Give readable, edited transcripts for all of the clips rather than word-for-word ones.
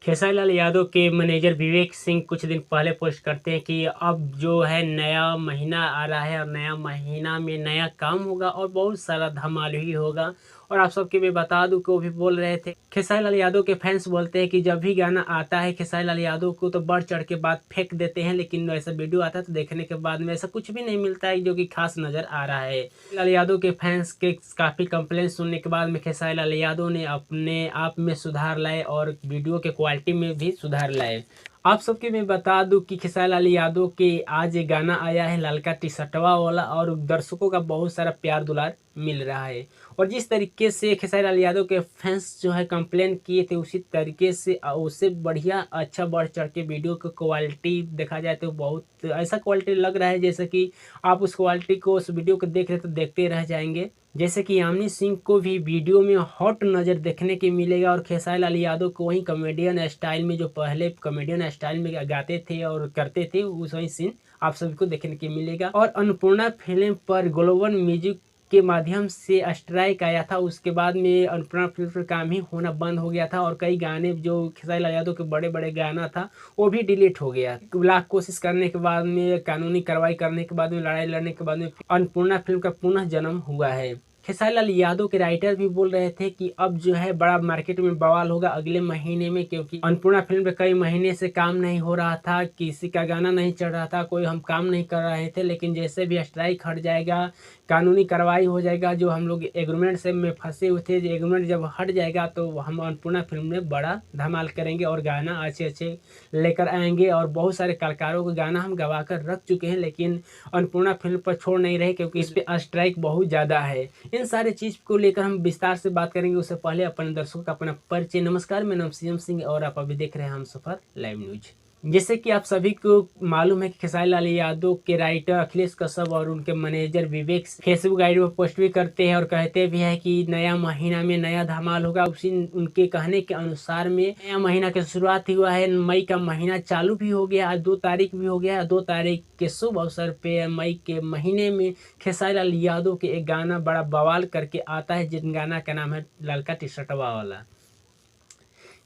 खेसारी लाल यादव के मैनेजर विवेक सिंह कुछ दिन पहले पोस्ट करते हैं कि अब जो है नया महीना आ रहा है और नया महीना में नया काम होगा और बहुत सारा धमाल ही होगा। और आप सबके मैं बता दूं कि वो भी बोल रहे थे, खेसारी लाल यादव के फैंस बोलते हैं कि जब भी गाना आता है खेसारी लाल यादव को तो बढ़ चढ़ के बात फेंक देते हैं, लेकिन ऐसा वीडियो आता है तो देखने के बाद में ऐसा कुछ भी नहीं मिलता है जो कि खास नजर आ रहा है। लाल यादव के फैंस के काफी कंप्लेंट सुनने के बाद में खेसारी लाल यादव ने अपने आप में सुधार लाए और वीडियो के क्वालिटी में भी सुधार लाए। आप सबके मैं बता दूं कि खेसारी लाल यादव के आज ये गाना आया है ललका टी-शर्टवा वाला और दर्शकों का बहुत सारा प्यार दुलार मिल रहा है। और जिस तरीके से खेसारी लाल यादव के फैंस जो है कंप्लेन किए थे उसी तरीके से उससे बढ़िया अच्छा बढ़ चढ़ के वीडियो की क्वालिटी देखा जाए तो बहुत ऐसा क्वालिटी लग रहा है जैसे कि आप उस क्वालिटी को उस वीडियो को देख रहे तो देखते रह जाएंगे। जैसे कि यामिनी सिंह को भी वीडियो में हॉट नज़र देखने के मिलेगा और खेसारी लाल यादव को वही कॉमेडियन स्टाइल में जो पहले कॉमेडियन स्टाइल में गाते थे और करते थे उस वही सीन आप सभी को देखने के मिलेगा। और अन्नपूर्णा फिल्म पर ग्लोबल म्यूजिक के माध्यम से स्ट्राइक आया था, उसके बाद में अन्नपूर्णा फिल्म पर काम ही होना बंद हो गया था और कई गाने जो खेसारी लाल यादव के बड़े बड़े गाना था वो भी डिलीट हो गया। लाख कोशिश करने के बाद में कानूनी कार्रवाई करने के बाद में लड़ाई लड़ने के बाद में अन्नपूर्णा फिल्म का पुनः जन्म हुआ है। खेसारी लाल यादव के राइटर भी बोल रहे थे कि अब जो है बड़ा मार्केट में बवाल होगा अगले महीने में, क्योंकि अन्नपूर्णा फिल्म पे कई महीने से काम नहीं हो रहा था, किसी का गाना नहीं चल रहा था, कोई हम काम नहीं कर रहे थे। लेकिन जैसे भी स्ट्राइक हट जाएगा, कानूनी कार्रवाई हो जाएगा, जो हम लोग एग्रीमेंट से में फंसे हुए थे, जो एग्रीमेंट जब हट जाएगा तो हम अन्नपूर्णा फिल्म में बड़ा धमाल करेंगे और गाना अच्छे अच्छे लेकर आएंगे। और बहुत सारे कलाकारों का गाना हम गवा कर रख चुके हैं लेकिन अन्नपूर्णा फिल्म पर छोड़ नहीं रहे क्योंकि इस पर स्ट्राइक बहुत ज़्यादा है। इन सारे चीज़ को लेकर हम विस्तार से बात करेंगे, उससे पहले अपने दर्शकों का अपना परिचय। नमस्कार, मेरा नाम सीएम सिंह और आप अभी देख रहे हैं हमसफर लाइव न्यूज। जैसे कि आप सभी को मालूम है कि खेसारी लाल यादव के राइटर अखिलेश कश्यप और उनके मैनेजर विवेक फेसबुक आईडी पर पोस्ट भी करते हैं और कहते भी हैं कि नया महीना में नया धमाल होगा। उसी उनके कहने के अनुसार में नया महीना की शुरुआत हुआ है, मई का महीना चालू भी हो गया, आज 2 तारीख भी हो गया। 2 तारीख के शुभ अवसर पे मई के महीने में खेसारी लाल यादव के एक गाना बड़ा बवाल करके आता है, जिन गाना का नाम है ललका टी-शर्टवा वाला।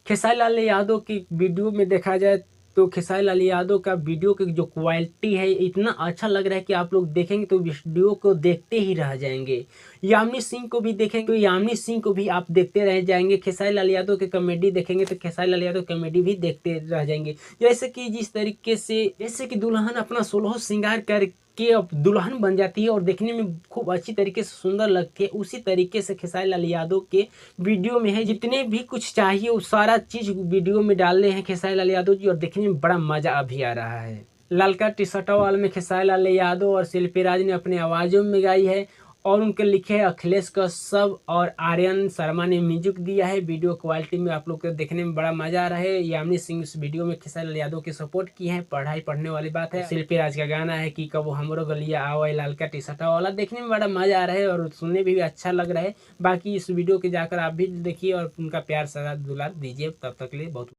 खेसारी लाल यादव की वीडियो में देखा जाए तो खेसारी लाल यादव का वीडियो की जो क्वालिटी है इतना अच्छा लग रहा है कि आप लोग देखेंगे तो वीडियो को देखते ही रह जाएंगे। यामिनी सिंह को भी देखेंगे तो यामिनी सिंह को भी आप देखते रह जाएंगे। खेसारी लाल यादव की कॉमेडी देखेंगे तो खेसारी लाल यादव कॉमेडी भी देखते रह जाएंगे। जैसे कि जिस तरीके से जैसे कि दुल्हन अपना 16 श्रृंगार कर कि अब दुल्हन बन जाती है और देखने में खूब अच्छी तरीके से सुंदर लगती है, उसी तरीके से खेसारी लाल यादव के वीडियो में है। जितने भी कुछ चाहिए वो सारा चीज़ वीडियो में डाल रहे हैं खेसारी लाल यादव जी और देखने में बड़ा मज़ा अभी आ रहा है। ललका टी-शर्ट वाले में खेसारी लाल यादव और शिल्पी राज ने अपने आवाज़ों में गाई है और उनके लिखे अखिलेश कश्यप और आर्यन शर्मा ने म्यूजिक दिया है। वीडियो क्वालिटी में आप लोग को देखने में बड़ा मजा आ रहा है। यामिनी सिंह इस वीडियो में खेसारी लाल यादव की सपोर्ट की है, पढ़ाई पढ़ने वाली बात है। शिल्पी राज का गाना है कि कब हमरो गलिया आओ ललका टी-शर्ट वाला, देखने में बड़ा मजा आ रहा है और सुनने में भी अच्छा लग रहा है। बाकी इस वीडियो के जाकर आप भी देखिए और उनका प्यार सदा दुलार दीजिए। तब तक के लिए बहुत